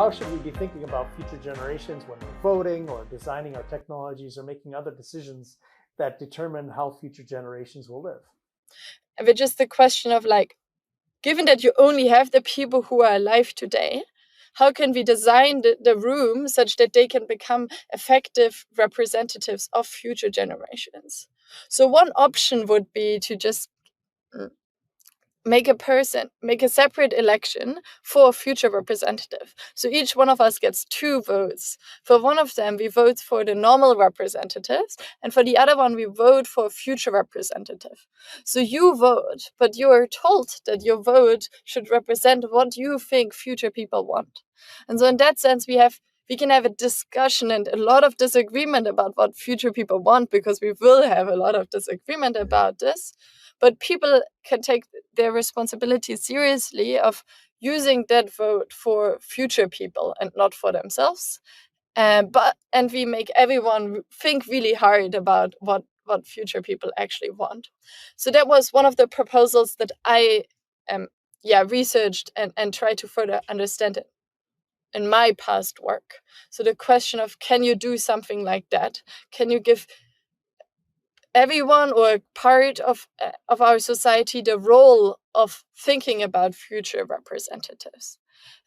how should we be thinking about future generations when we're voting or designing our technologies or making other decisions that determine how future generations will live? But just the question of like, given that you only have the people who are alive today, how can we design the room such that they can become effective representatives of future generations? So one option would be to just make a separate election for a future representative. So each one of us gets 2 votes. For one of them, we vote for the normal representatives, and for the other one, we vote for a future representative. So you vote, but you are told that your vote should represent what you think future people want. And so in that sense, we can have a discussion and a lot of disagreement about what future people want, because we will have a lot of disagreement about this. But people can take their responsibility seriously of using that vote for future people and not for themselves. And we make everyone think really hard about what future people actually want. So that was one of the proposals that I researched and tried to further understand it in my past work. So the question of, can you do something like that? Can you give everyone or part of our society the role of thinking about future representatives?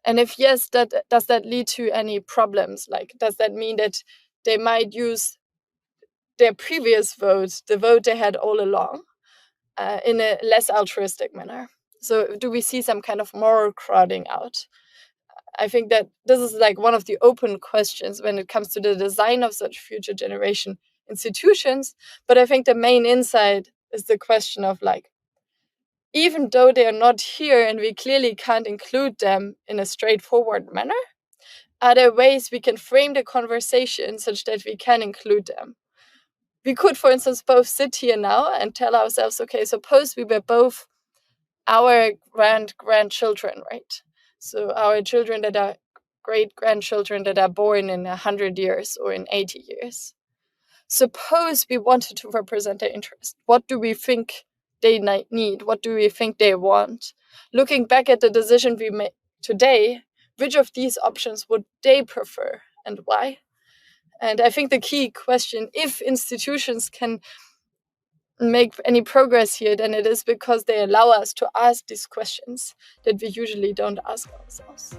And if yes, does that lead to any problems? Like, does that mean that they might use their previous vote, the vote they had all along, in a less altruistic manner? So do we see some kind of moral crowding out? I think that this is like one of the open questions when it comes to the design of such future generation institutions. But I think the main insight is the question of like, even though they are not here and we clearly can't include them in a straightforward manner, are there ways we can frame the conversation such that we can include them? We could, for instance, both sit here now and tell ourselves, okay, suppose we were both our grandchildren, right? So our children that are great-grandchildren that are born in 100 years or in 80 years. Suppose we wanted to represent their interest. What do we think they need? What do we think they want? Looking back at the decision we made today, which of these options would they prefer and why? And I think the key question, if institutions can make any progress here, then it is because they allow us to ask these questions that we usually don't ask ourselves.